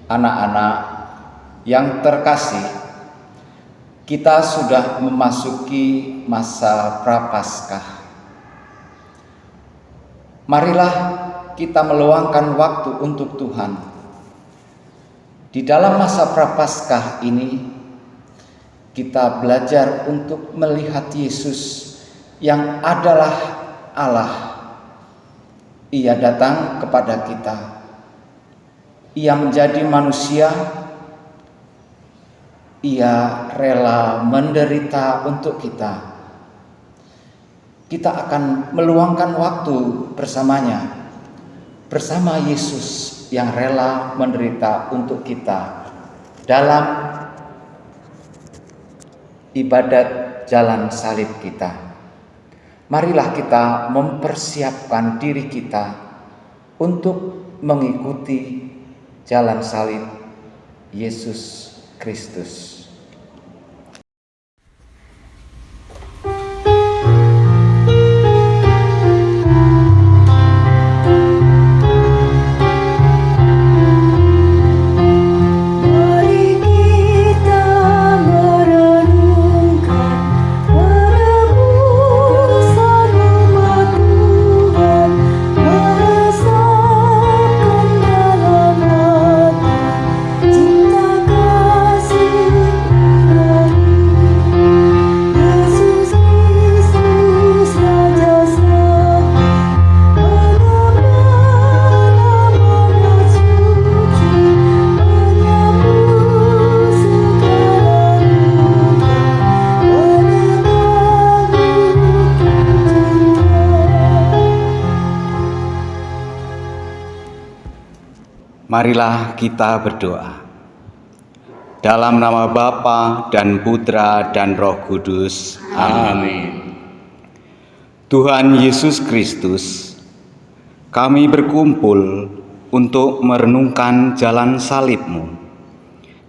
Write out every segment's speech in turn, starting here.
Anak-anak yang terkasih, kita sudah memasuki masa Prapaskah. Marilah kita meluangkan waktu untuk Tuhan. Di dalam masa Prapaskah ini, kita belajar untuk melihat Yesus yang adalah Allah. Ia datang kepada kita. Ia menjadi manusia. Ia rela menderita untuk kita. Kita akan meluangkan waktu bersamanya, bersama Yesus yang rela menderita untuk kita dalam ibadat jalan salib kita. Marilah kita mempersiapkan diri kita untuk mengikuti jalan salib Yesus Kristus. Marilah kita berdoa. Dalam nama Bapa dan Putra dan Roh Kudus. Amin. Tuhan Yesus Kristus, kami berkumpul untuk merenungkan jalan salib-Mu.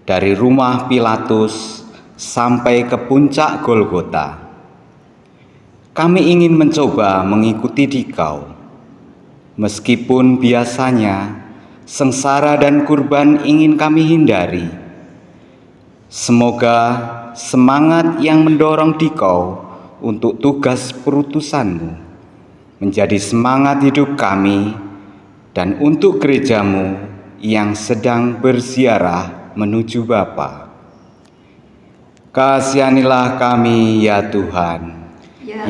Dari rumah Pilatus sampai ke puncak Golgota. Kami ingin mencoba mengikuti Dikau. Meskipun biasanya sengsara dan kurban ingin kami hindari. Semoga semangat yang mendorong Dikau untuk tugas perutusan-Mu menjadi semangat hidup kami dan untuk gereja-Mu yang sedang berziarah menuju Bapa. Kasihanilah kami ya Tuhan.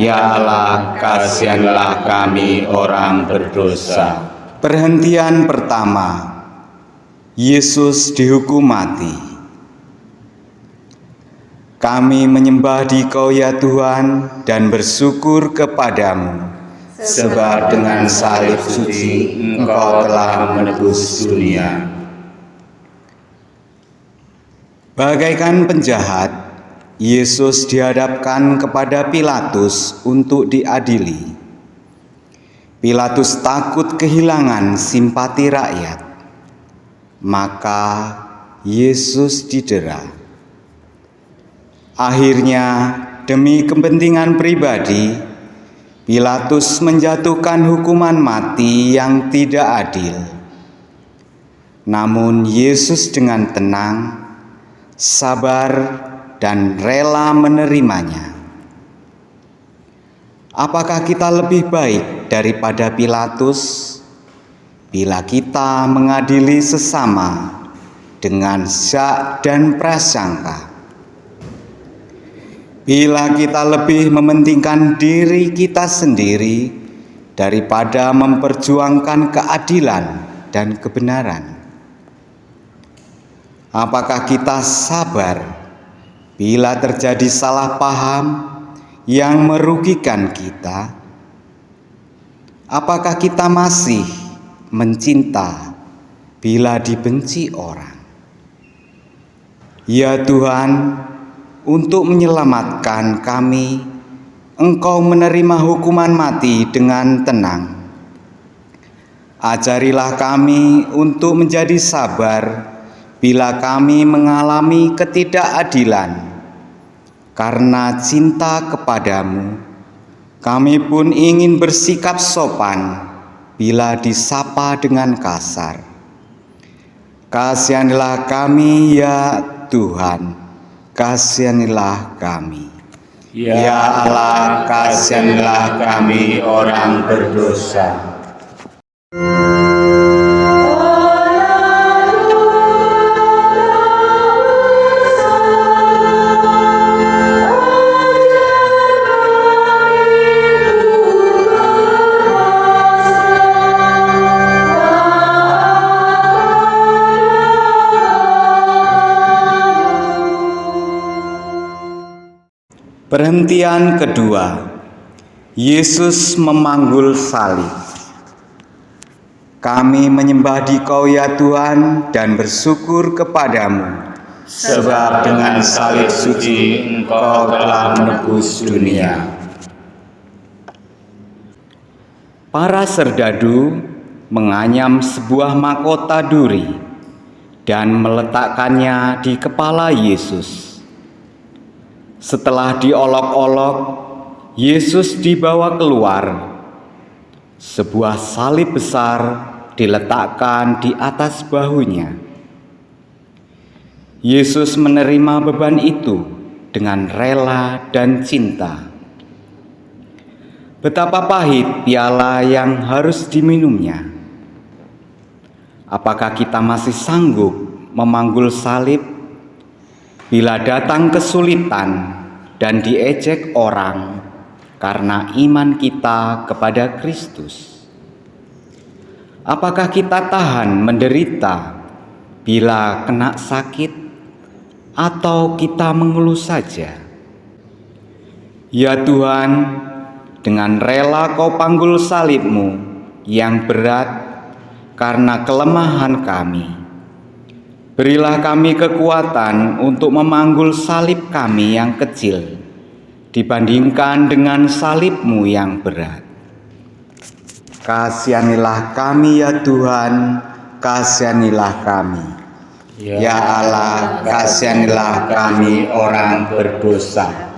Ya Allah, kasihanilah kami orang berdosa. Perhentian pertama, Yesus dihukum mati. Kami menyembah Dikau ya Tuhan dan bersyukur kepadamu, sebab dengan salib suci Engkau telah menebus dunia. Bagaikan penjahat, Yesus dihadapkan kepada Pilatus untuk diadili. Pilatus takut kehilangan simpati rakyat, maka Yesus didera. Akhirnya, demi kepentingan pribadi, Pilatus menjatuhkan hukuman mati yang tidak adil. Namun Yesus dengan tenang, sabar, dan rela menerimanya. Apakah kita lebih baik daripada Pilatus bila kita mengadili sesama dengan syak dan prasangka? Bila kita lebih mementingkan diri kita sendiri daripada memperjuangkan keadilan dan kebenaran? Apakah kita sabar bila terjadi salah paham yang merugikan kita? Apakah kita masih mencinta bila dibenci orang? Ya Tuhan, untuk menyelamatkan kami, Engkau menerima hukuman mati dengan tenang. Ajarilah kami untuk menjadi sabar bila kami mengalami ketidakadilan. Karena cinta kepadamu, kami pun ingin bersikap sopan bila disapa dengan kasar. Kasihanilah kami ya Tuhan, kasihanilah kami. Ya Allah, kasihanilah kami orang berdosa. Perhentian kedua, Yesus memanggul salib. Kami menyembah Dikau ya Tuhan dan bersyukur kepadamu, sebab dengan salib suci Engkau telah menebus dunia. Para serdadu menganyam sebuah mahkota duri dan meletakkannya di kepala Yesus. Setelah diolok-olok, Yesus dibawa keluar. Sebuah salib besar diletakkan di atas bahunya. Yesus menerima beban itu dengan rela dan cinta. Betapa pahit piala yang harus diminumnya. Apakah kita masih sanggup memanggul salib bila datang kesulitan dan diejek orang karena iman kita kepada Kristus? Apakah kita tahan menderita bila kena sakit, atau kita mengeluh saja? Ya Tuhan, dengan rela Kau panggul salib-Mu yang berat karena kelemahan kami. Berilah kami kekuatan untuk memanggul salib kami yang kecil dibandingkan dengan salib-Mu yang berat. Kasihanilah kami ya Tuhan, kasihanilah kami. Ya Allah, kasihanilah kami orang berdosa.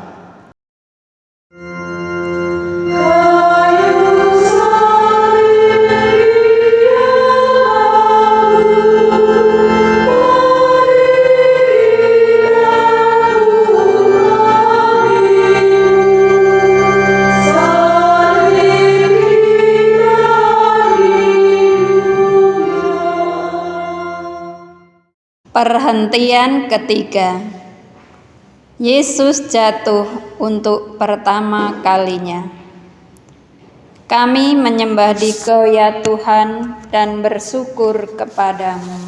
Perhentian ketiga, Yesus jatuh untuk pertama kalinya. Kami menyembah Dikau ya Tuhan dan bersyukur kepadamu,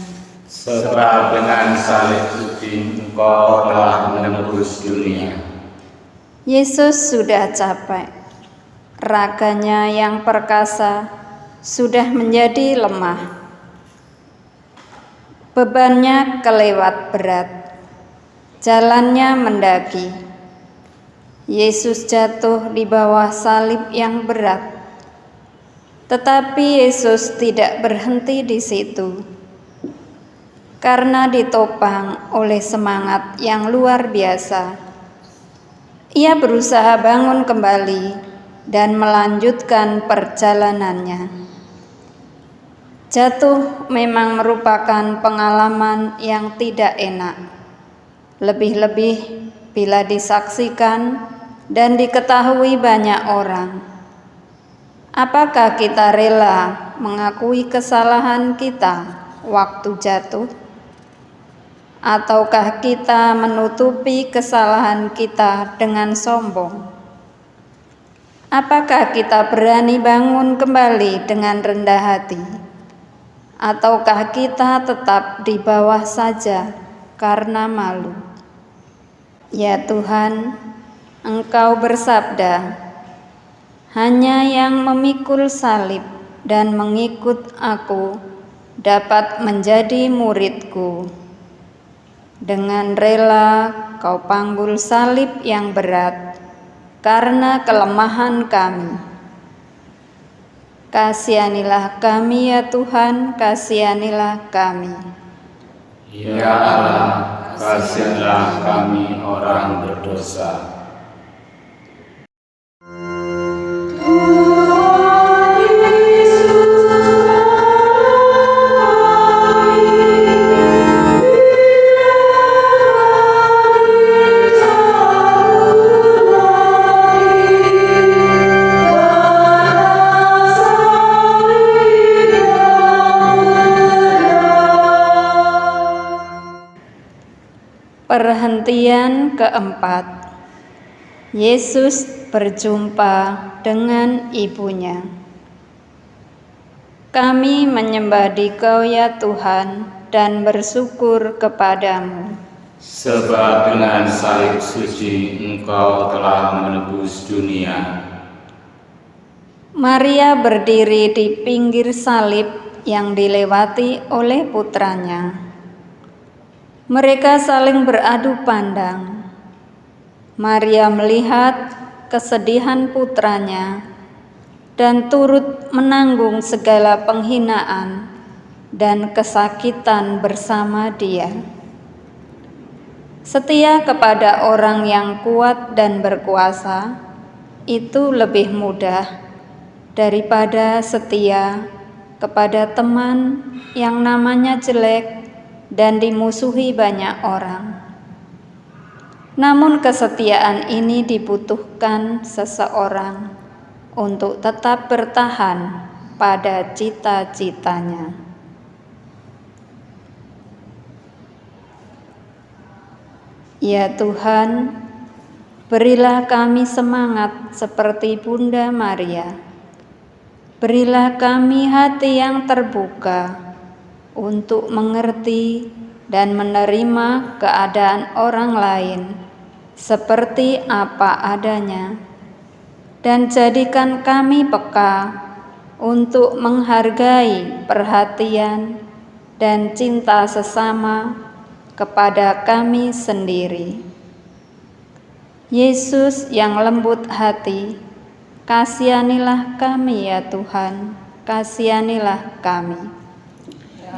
sebab dengan salib suci Engkau telah menebus dunia. Yesus sudah capek, raganya yang perkasa sudah menjadi lemah. Bebannya kelewat berat, jalannya mendaki. Yesus jatuh di bawah salib yang berat. Tetapi Yesus tidak berhenti di situ. Karena ditopang oleh semangat yang luar biasa, Ia berusaha bangun kembali dan melanjutkan perjalanannya. Jatuh memang merupakan pengalaman yang tidak enak, lebih-lebih bila disaksikan dan diketahui banyak orang. Apakah kita rela mengakui kesalahan kita waktu jatuh? Ataukah kita menutupi kesalahan kita dengan sombong? Apakah kita berani bangun kembali dengan rendah hati? Ataukah kita tetap di bawah saja karena malu? Ya Tuhan, Engkau bersabda, hanya yang memikul salib dan mengikut Aku dapat menjadi murid-Ku. Dengan rela Kau panggul salib yang berat karena kelemahan kami. Kasihanilah kami ya Tuhan, kasihanilah kami. Ya Allah, kasihanilah kami orang berdosa. Perhentian keempat. Yesus berjumpa dengan ibunya. Kami menyembah Dikau ya Tuhan dan bersyukur kepadamu. Sebab dengan salib suci Engkau telah menebus dunia. Maria berdiri di pinggir salib yang dilewati oleh putranya. Mereka saling beradu pandang. Maria melihat kesedihan putranya dan turut menanggung segala penghinaan dan kesakitan bersama dia. Setia kepada orang yang kuat dan berkuasa itu lebih mudah daripada setia kepada teman yang namanya jelek dan dimusuhi banyak orang. Namun kesetiaan ini dibutuhkan seseorang untuk tetap bertahan pada cita-citanya. Ya Tuhan, berilah kami semangat seperti Bunda Maria. Berilah kami hati yang terbuka untuk mengerti dan menerima keadaan orang lain seperti apa adanya, dan jadikan kami peka untuk menghargai perhatian dan cinta sesama kepada kami sendiri. Yesus yang lembut hati, kasihanilah kami ya Tuhan, kasihanilah kami.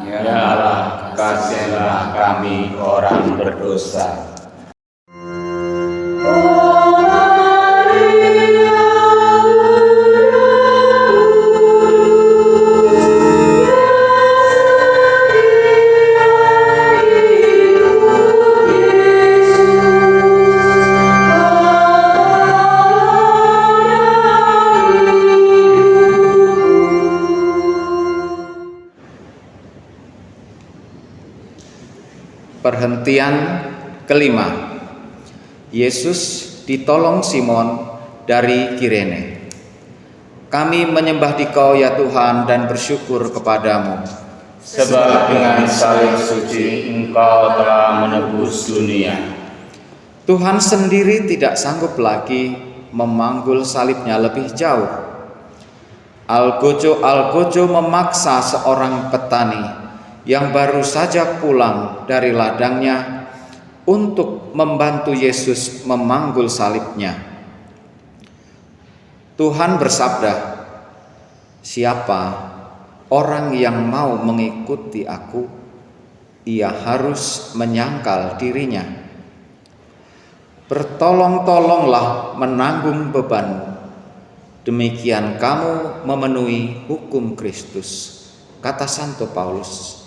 Ya Allah, kasihilah kami orang berdosa. Perhentian kelima. Yesus ditolong Simon dari Kirene. Kami menyembah Dikau ya Tuhan dan bersyukur kepadamu. Sebab dengan salib suci Engkau telah menebus dunia. Tuhan sendiri tidak sanggup lagi memanggul salibnya lebih jauh. Algojo memaksa seorang petani yang baru saja pulang dari ladangnya untuk membantu Yesus memanggul salibnya. Tuhan bersabda, "Siapa orang yang mau mengikuti aku, ia harus menyangkal dirinya. Bertolong-tolonglah menanggung bebanmu. Demikian kamu memenuhi hukum Kristus," kata Santo Paulus.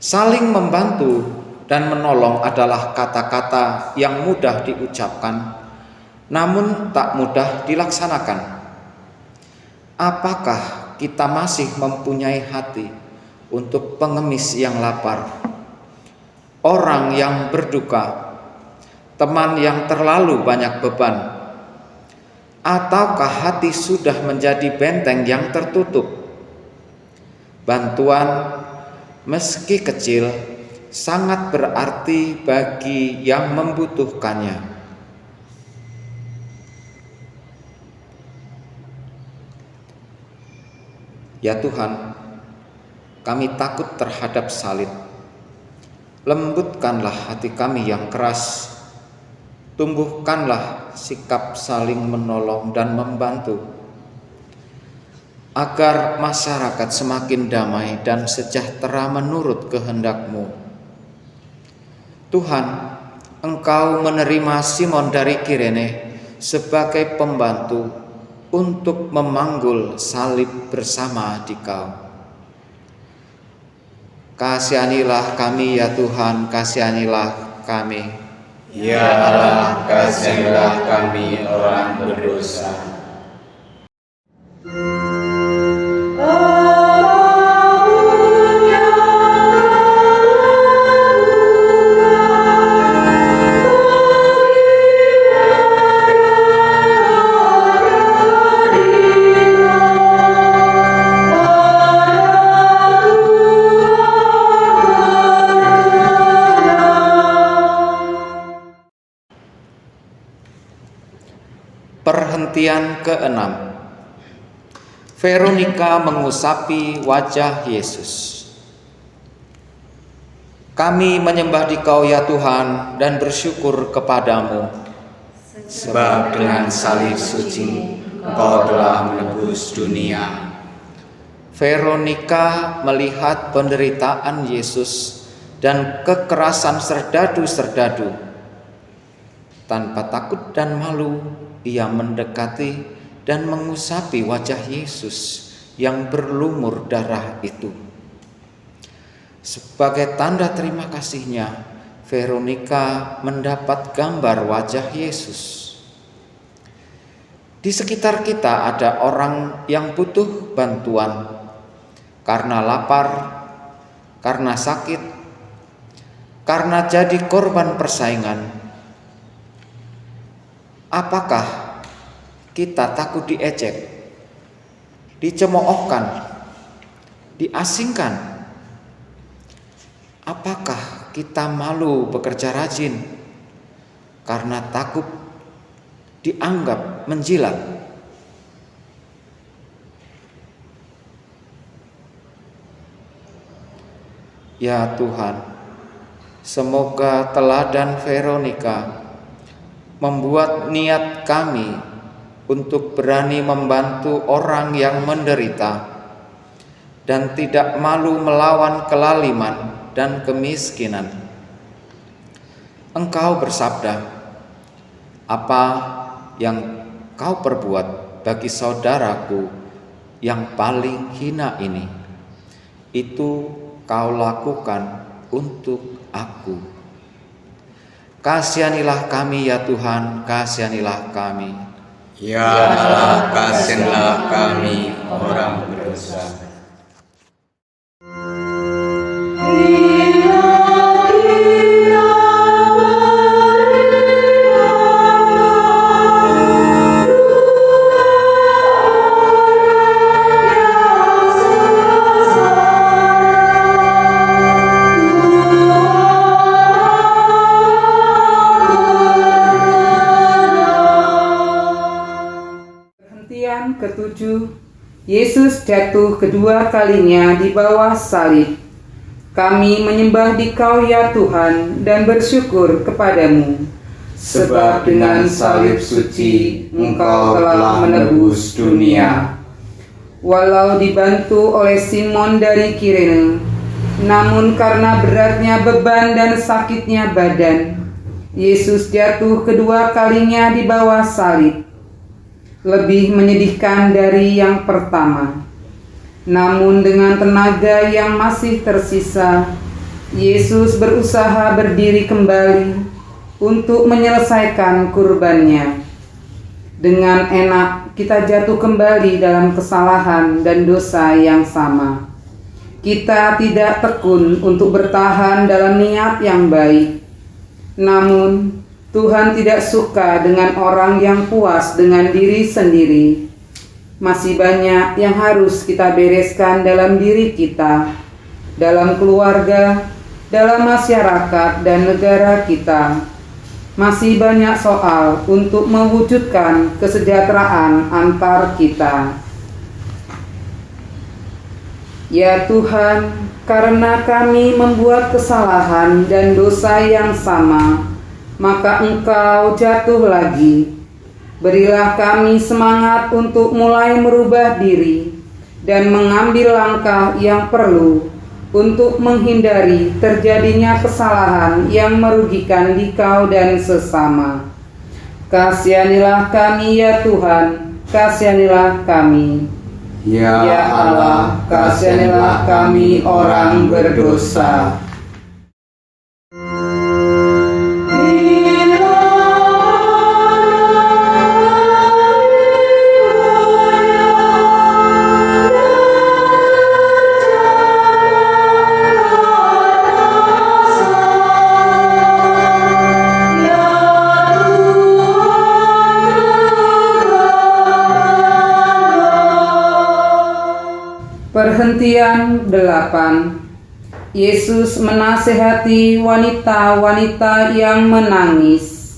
Saling membantu dan menolong adalah kata-kata yang mudah diucapkan, namun tak mudah dilaksanakan. Apakah kita masih mempunyai hati untuk pengemis yang lapar, orang yang berduka, teman yang terlalu banyak beban? Ataukah hati sudah menjadi benteng yang tertutup? Bantuan, meski kecil, sangat berarti bagi yang membutuhkannya. Ya Tuhan, kami takut terhadap salib. Lembutkanlah hati kami yang keras. Tumbuhkanlah sikap saling menolong dan membantu, agar masyarakat semakin damai dan sejahtera menurut kehendak-Mu. Tuhan, Engkau menerima Simon dari Kirene sebagai pembantu untuk memanggul salib bersama Dikau. Kasihanilah kami ya Tuhan, kasihanilah kami. Ya Allah, kasihanilah kami orang berdosa. Perhentian ke-6. Veronika mengusapi wajah Yesus. Kami menyembah Dikau ya Tuhan dan bersyukur kepadamu, Sebab dengan salib suci Engkau telah menebus dunia. Veronika melihat penderitaan Yesus dan kekerasan serdadu-serdadu. Tanpa takut dan malu, ia mendekati dan mengusapi wajah Yesus yang berlumur darah itu. Sebagai tanda terima kasihnya, Veronika mendapat gambar wajah Yesus. Di sekitar kita ada orang yang butuh bantuan karena lapar, karena sakit, karena jadi korban persaingan. Apakah kita takut diejek, dicemoohkan, diasingkan? Apakah kita malu bekerja rajin karena takut dianggap menjilat? Ya Tuhan, semoga teladan Veronika membuat niat kami untuk berani membantu orang yang menderita dan tidak malu melawan kelaliman dan kemiskinan. Engkau bersabda, apa yang kau perbuat bagi saudaraku yang paling hina ini, itu kau lakukan untuk aku. Kasihanilah kami ya Tuhan, kasihanilah kami. Ya Allah, kasihanilah kami orang berdosa. Ketujuh, Yesus jatuh kedua kalinya di bawah salib. Kami menyembah Dikau ya Tuhan dan bersyukur kepadamu, Sebab dengan salib suci Engkau telah menebus dunia. Walau dibantu oleh Simon dari Kirene, namun karena beratnya beban dan sakitnya badan, Yesus jatuh kedua kalinya di bawah salib. Lebih menyedihkan dari yang pertama. Namun dengan tenaga yang masih tersisa, Yesus berusaha berdiri kembali untuk menyelesaikan kurbannya. Dengan enak kita jatuh kembali dalam kesalahan dan dosa yang sama. Kita tidak tekun untuk bertahan dalam niat yang baik. Namun Tuhan tidak suka dengan orang yang puas dengan diri sendiri. Masih banyak yang harus kita bereskan dalam diri kita, dalam keluarga, dalam masyarakat dan negara kita. Masih banyak soal untuk mewujudkan kesejahteraan antar kita. Ya Tuhan, karena kami membuat kesalahan dan dosa yang sama, maka Engkau jatuh lagi. Berilah kami semangat untuk mulai merubah diri dan mengambil langkah yang perlu untuk menghindari terjadinya kesalahan yang merugikan Dikau dan sesama. Kasihanilah kami ya Tuhan, kasihanilah kami. Ya Allah, kasihanilah kami orang berdosa. Perhentian 8. Yesus menasehati wanita-wanita yang menangis.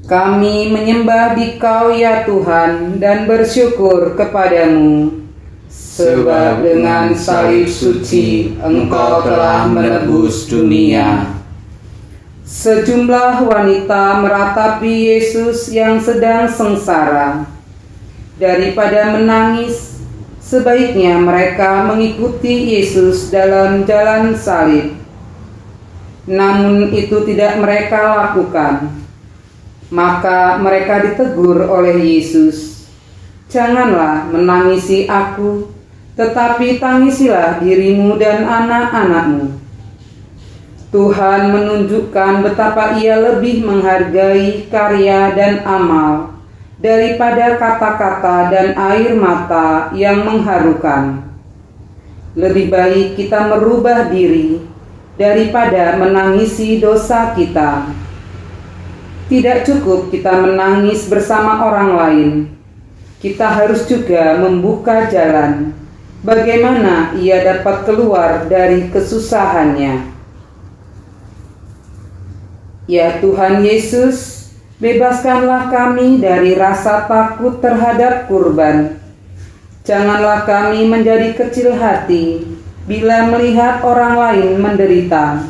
Kami menyembah Dikau ya Tuhan dan bersyukur kepadamu. Sebab dengan salib suci Engkau telah menebus dunia. Sejumlah wanita meratapi Yesus yang sedang sengsara. Daripada menangis, sebaiknya mereka mengikuti Yesus dalam jalan salib. Namun itu tidak mereka lakukan. Maka mereka ditegur oleh Yesus, "Janganlah menangisi aku, tetapi tangisilah dirimu dan anak-anakmu." Tuhan menunjukkan betapa Ia lebih menghargai karya dan amal daripada kata-kata dan air mata yang mengharukan. Lebih baik kita merubah diri daripada menangisi dosa kita. Tidak cukup kita menangis bersama orang lain. Kita harus juga membuka jalan bagaimana ia dapat keluar dari kesusahannya. Ya Tuhan Yesus, bebaskanlah kami dari rasa takut terhadap kurban. Janganlah kami menjadi kecil hati bila melihat orang lain menderita.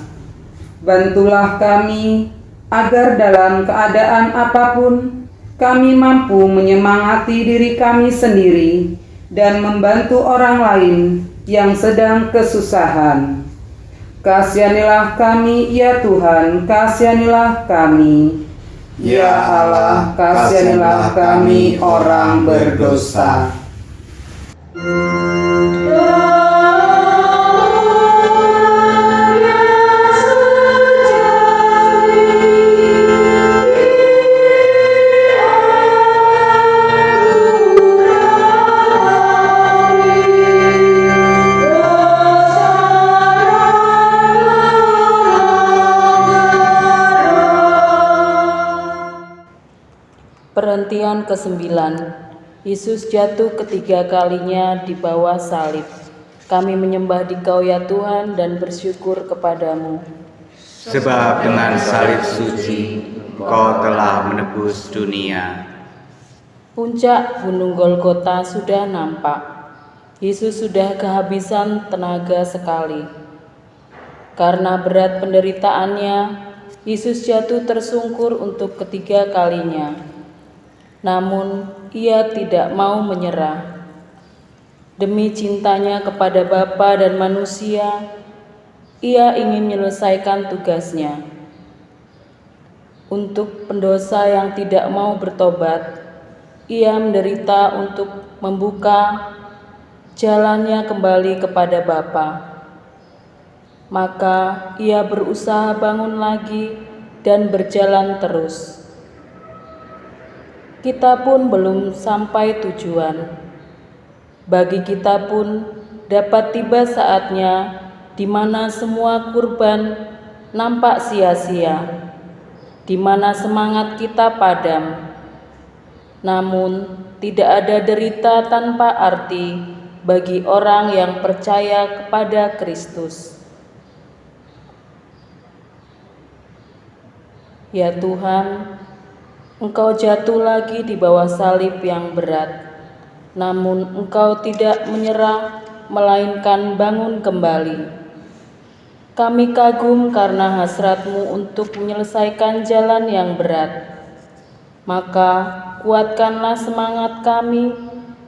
Bantulah kami agar dalam keadaan apapun kami mampu menyemangati diri kami sendiri dan membantu orang lain yang sedang kesusahan. Kasihanilah kami, ya Tuhan, kasihanilah kami. Ya Allah, kasihanilah kami orang berdosa. Perhentian ke-9. Yesus jatuh ketiga kalinya di bawah salib. Kami menyembah Dikau ya Tuhan dan bersyukur kepadamu. Sebab dengan salib suci Engkau telah menebus dunia. Puncak Gunung Golgota sudah nampak. Yesus sudah kehabisan tenaga sekali. Karena berat penderitaannya, Yesus jatuh tersungkur untuk ketiga kalinya. Namun Ia tidak mau menyerah. Demi cintanya kepada Bapa dan manusia, Ia ingin menyelesaikan tugasnya. Untuk pendosa yang tidak mau bertobat, Ia menderita untuk membuka jalannya kembali kepada Bapa. Maka Ia berusaha bangun lagi dan berjalan terus. Kita pun belum sampai tujuan. Bagi kita pun dapat tiba saatnya di mana semua kurban nampak sia-sia, di mana semangat kita padam. Namun tidak ada derita tanpa arti bagi orang yang percaya kepada Kristus. Ya Tuhan, Engkau jatuh lagi di bawah salib yang berat, namun Engkau tidak menyerah, melainkan bangun kembali. Kami kagum karena hasrat-Mu untuk menyelesaikan jalan yang berat. Maka kuatkanlah semangat kami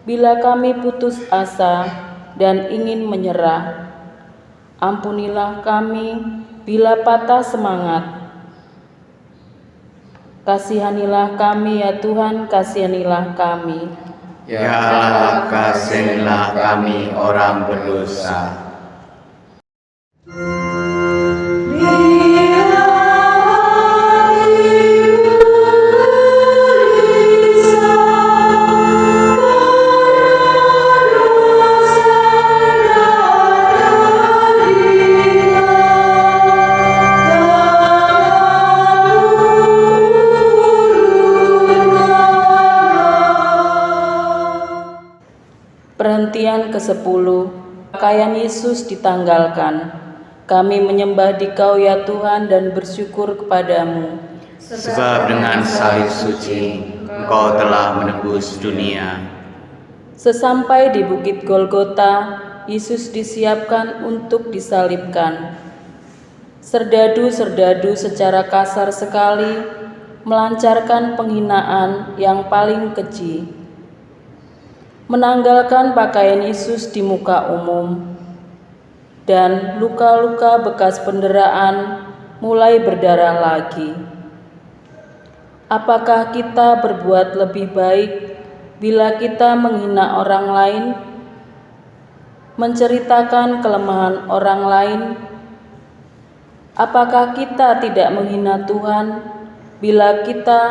bila kami putus asa dan ingin menyerah. Ampunilah kami bila patah semangat. Kasihanilah kami ya Tuhan, kasihanilah kami. Ya Allah, kasihanilah kami orang berdosa. Perhentian ke-10. Pakaian Yesus ditanggalkan. Kami menyembah Dikau ya Tuhan dan bersyukur kepadamu. Sebab dengan salib suci Engkau telah menebus dunia. Sesampai di Bukit Golgota, Yesus disiapkan untuk disalibkan. Serdadu-serdadu secara kasar sekali melancarkan penghinaan yang paling keji. Menanggalkan pakaian Yesus di muka umum, dan luka-luka bekas penderaan mulai berdarah lagi. Apakah kita berbuat lebih baik bila kita menghina orang lain, menceritakan kelemahan orang lain? Apakah kita tidak menghina Tuhan bila kita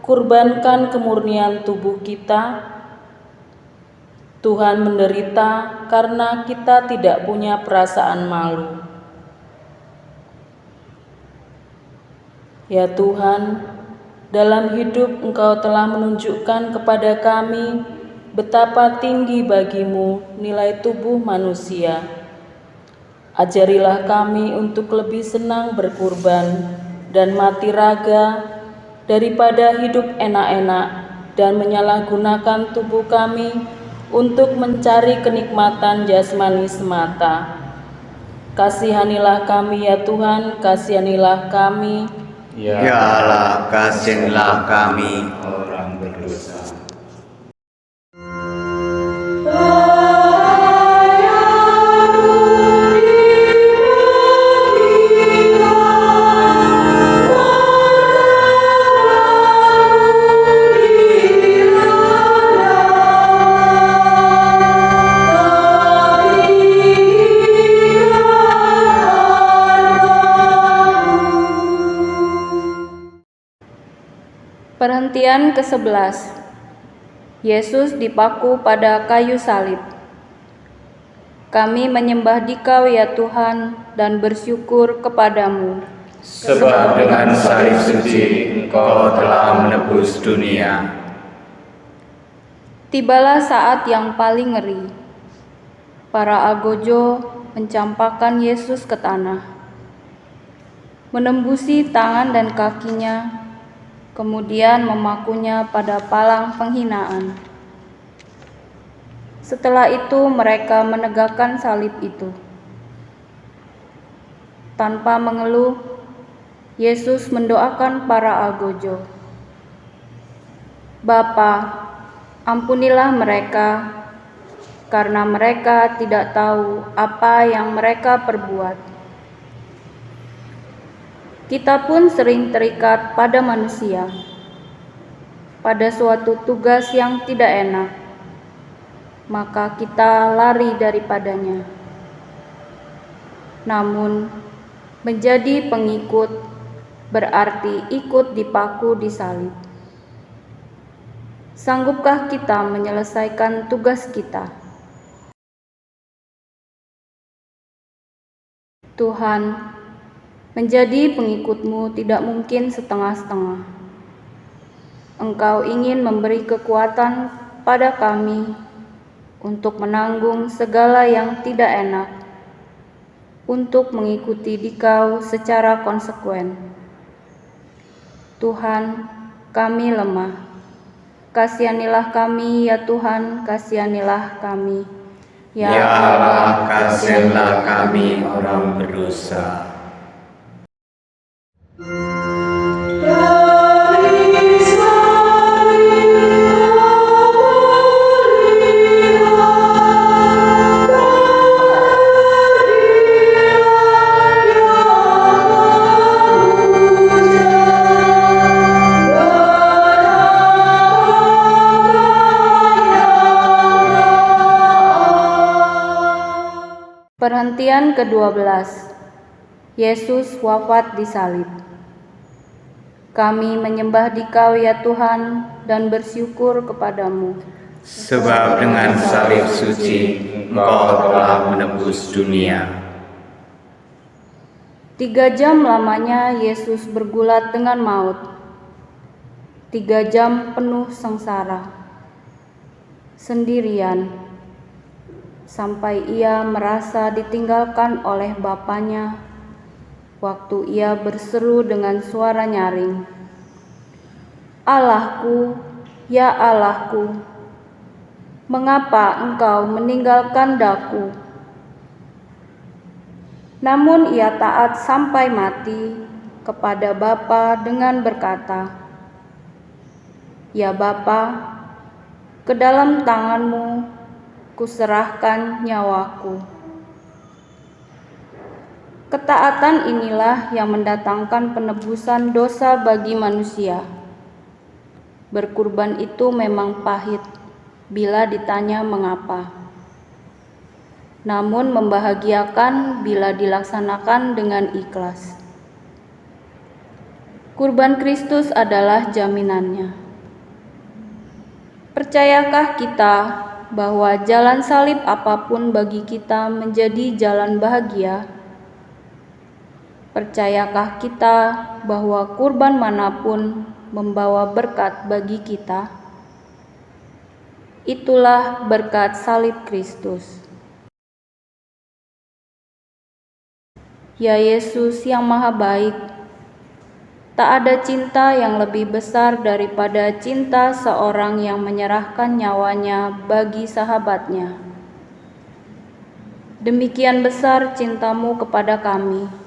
kurbankan kemurnian tubuh kita? Tuhan menderita karena kita tidak punya perasaan malu. Ya Tuhan, dalam hidup Engkau telah menunjukkan kepada kami betapa tinggi bagimu nilai tubuh manusia. Ajarilah kami untuk lebih senang berkurban dan mati raga daripada hidup enak-enak dan menyalahgunakan tubuh kami untuk mencari kenikmatan jasmani semata. Kasihanilah kami ya Tuhan, kasihanilah kami. Ya Allah, kasihanilah kami orang berdosa. Perhentian ke-11. Yesus dipaku pada kayu salib. Kami menyembah Dikau ya Tuhan dan bersyukur kepadamu. Sebab dengan salib suci Engkau telah menebus dunia. Tibalah saat yang paling ngeri. Para agojo mencampakkan Yesus ke tanah, menembusi tangan dan kakinya, kemudian memakunya pada palang penghinaan. Setelah itu mereka menegakkan salib itu. Tanpa mengeluh, Yesus mendoakan para agojo. Bapa, ampunilah mereka, karena mereka tidak tahu apa yang mereka perbuat. Kita pun sering terikat pada manusia, pada suatu tugas yang tidak enak, maka kita lari daripadanya. Namun, menjadi pengikut berarti ikut dipaku di salib. Sanggupkah kita menyelesaikan tugas kita? Tuhan, menjadi pengikut-Mu tidak mungkin setengah-setengah. Engkau ingin memberi kekuatan pada kami untuk menanggung segala yang tidak enak, untuk mengikuti Dikau secara konsekuen. Tuhan, kami lemah. Kasihanilah kami ya Tuhan, kasihanilah kami. Ya Allah, kasihanilah kami orang berdosa. Perhentian ke-12. Yesus wafat di salib. Kami menyembah Dikau ya Tuhan dan bersyukur kepadamu. Sebab dengan salib suci Engkau telah menebus dunia. 3 jam lamanya Yesus bergulat dengan maut. 3 jam penuh sengsara, sendirian, sampai ia merasa ditinggalkan oleh Bapanya waktu ia berseru dengan suara nyaring, Allahku, ya Allahku, mengapa Engkau meninggalkan daku? Namun ia taat sampai mati kepada Bapa dengan berkata, "Ya Bapa, ke dalam tangan-Mu kuserahkan nyawaku." Ketaatan inilah yang mendatangkan penebusan dosa bagi manusia. Berkurban itu memang pahit bila ditanya mengapa, namun membahagiakan bila dilaksanakan dengan ikhlas. Kurban Kristus adalah jaminannya. Percayakah kita bahwa jalan salib apapun bagi kita menjadi jalan bahagia? Percayakah kita bahwa kurban manapun membawa berkat bagi kita? Itulah berkat salib Kristus. Ya Yesus yang Maha Baik, tak ada cinta yang lebih besar daripada cinta seorang yang menyerahkan nyawanya bagi sahabatnya. Demikian besar cinta-Mu kepada kami.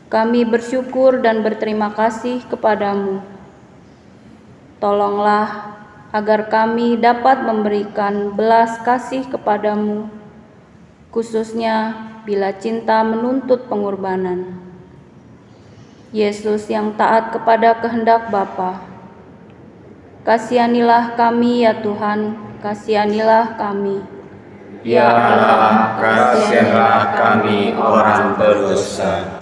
Kami bersyukur dan berterima kasih kepadamu. Tolonglah agar kami dapat memberikan belas kasih kepadamu, khususnya bila cinta menuntut pengorbanan. Yesus yang taat kepada kehendak Bapa, kasihanilah kami ya Tuhan, kasihanilah kami. Ya Allah, kasihanlah kami orang berdosa.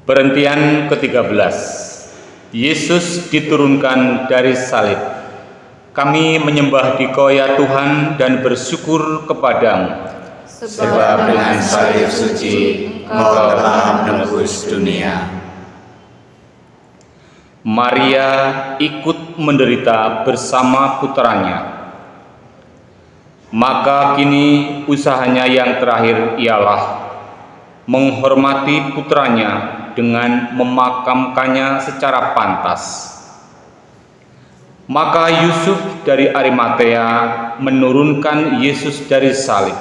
Perhentian ke-13. Yesus diturunkan dari salib. Kami menyembah Dikau ya Tuhan dan bersyukur kepadamu. Sebab dengan salib suci Engkau telah menebus dunia. Maria ikut menderita bersama putranya. Maka kini usahanya yang terakhir ialah menghormati putranya dengan memakamkannya secara pantas. Maka Yusuf dari Arimatea menurunkan Yesus dari salib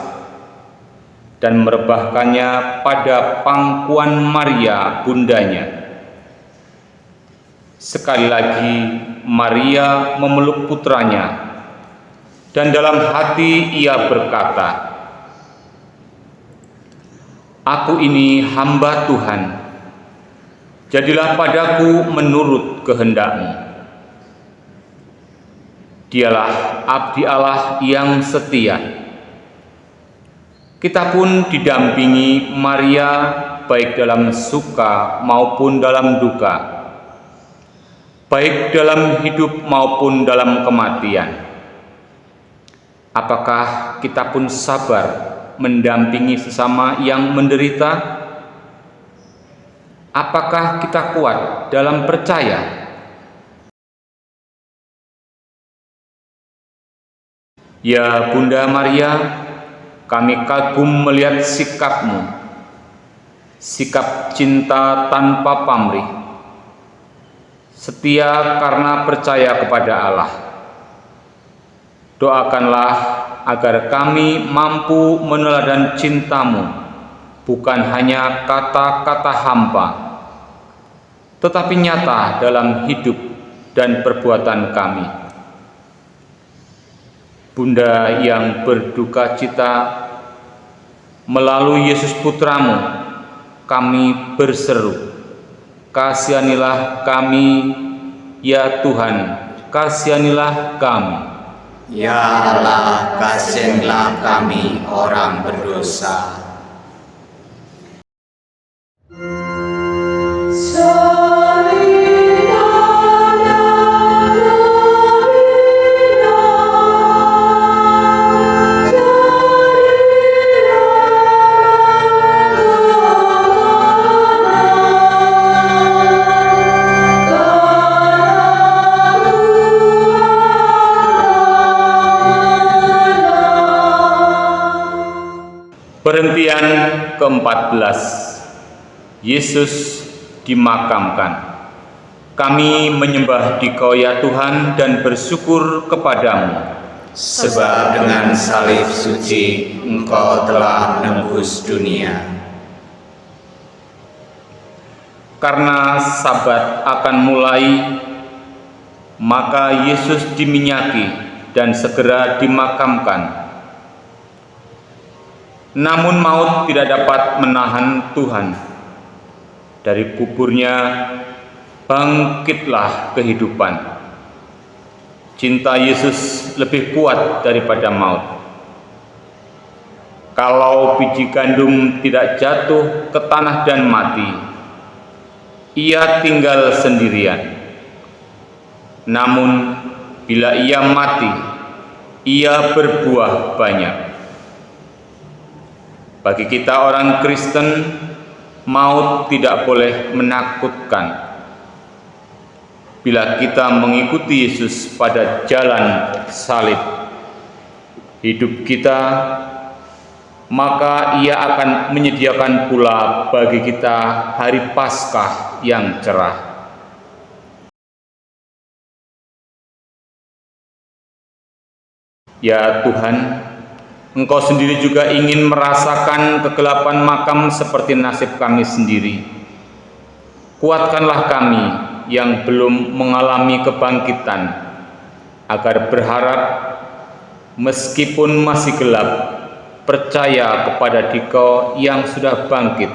dan merebahkannya pada pangkuan Maria bundanya. Sekali lagi Maria memeluk putranya, dan dalam hati ia berkata, "Aku ini hamba Tuhan, jadilah padaku menurut kehendak-Mu." Dialah abdi Allah yang setia. Kita pun didampingi Maria baik dalam suka maupun dalam duka, baik dalam hidup maupun dalam kematian. Apakah kita pun sabar mendampingi sesama yang menderita? Apakah kita kuat dalam percaya? Ya Bunda Maria, kami kagum melihat sikap-Mu, sikap cinta tanpa pamrih, setia karena percaya kepada Allah. Doakanlah agar kami mampu meneladan cinta-Mu, bukan hanya kata-kata hampa, tetapi nyata dalam hidup dan perbuatan kami. Bunda yang berduka cita, melalui Yesus Putra-Mu, kami berseru, kasihanilah kami, ya Tuhan, kasihanilah kami. Ya Allah, kasihanilah kami orang berdosa. ke-14, Yesus dimakamkan. Kami menyembah Dikau ya Tuhan dan bersyukur kepadamu. Sebab dengan salib suci Engkau telah menembus dunia. Karena Sabat akan mulai, maka Yesus diminyaki dan segera dimakamkan. Namun maut tidak dapat menahan Tuhan. Dari kuburnya bangkitlah kehidupan. Cinta Yesus lebih kuat daripada maut. Kalau biji gandum tidak jatuh ke tanah dan mati, ia tinggal sendirian. Namun bila ia mati, ia berbuah banyak. Bagi kita orang Kristen, maut tidak boleh menakutkan. Bila kita mengikuti Yesus pada jalan salib hidup kita, maka Ia akan menyediakan pula bagi kita hari Paskah yang cerah. Ya Tuhan, Engkau sendiri juga ingin merasakan kegelapan makam seperti nasib kami sendiri. Kuatkanlah kami yang belum mengalami kebangkitan, agar berharap meskipun masih gelap, percaya kepada Dikau yang sudah bangkit,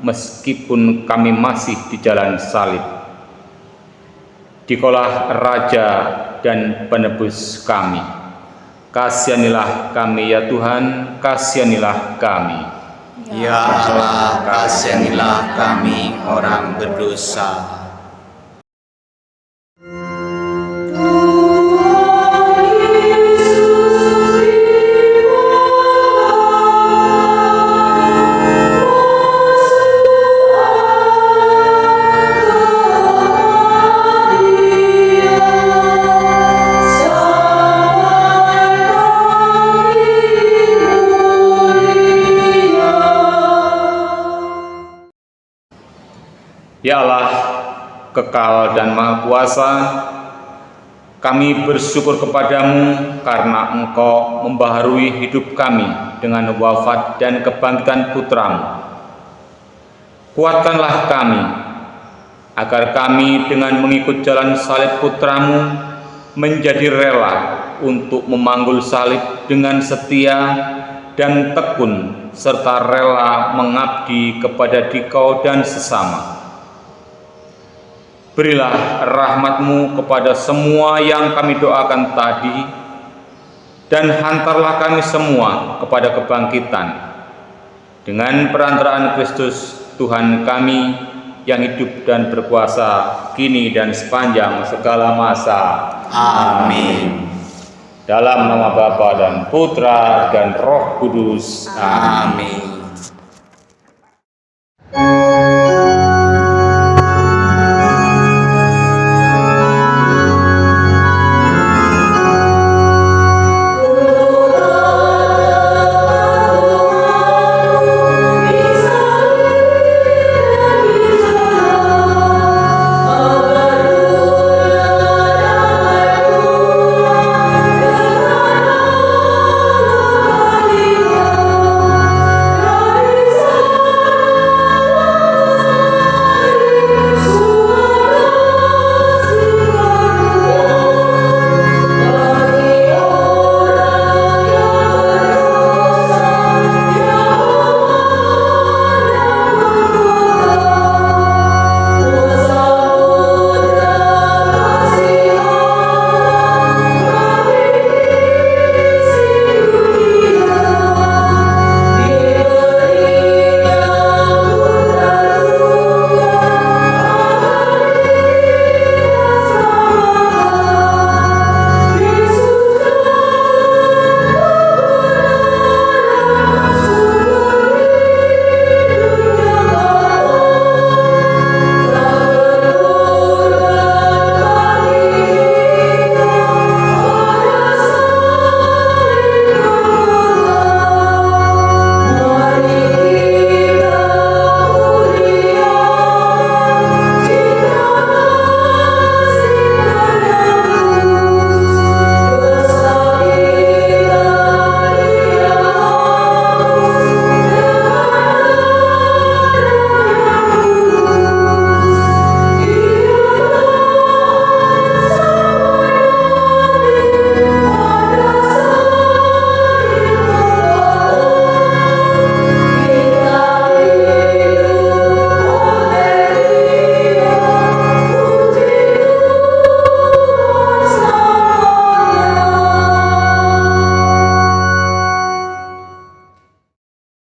meskipun kami masih di jalan salib. Dikaulah Raja dan Penebus kami. Kasihanilah kami ya Tuhan, kasihanilah kami. Ya Allah, kasihanilah kami orang berdosa. Ya Allah, kekal dan maha kuasa, kami bersyukur kepadamu karena Engkau membaharui hidup kami dengan wafat dan kebangkitan Putramu. Kuatkanlah kami, agar kami dengan mengikut jalan salib Putramu menjadi rela untuk memanggul salib dengan setia dan tekun, serta rela mengabdi kepada Dikau dan sesama. Berilah rahmat-Mu kepada semua yang kami doakan tadi, dan hantarlah kami semua kepada kebangkitan. Dengan perantaraan Kristus, Tuhan kami, yang hidup dan berkuasa, kini dan sepanjang segala masa. Amin. Dalam nama Bapa dan Putra dan Roh Kudus. Amin.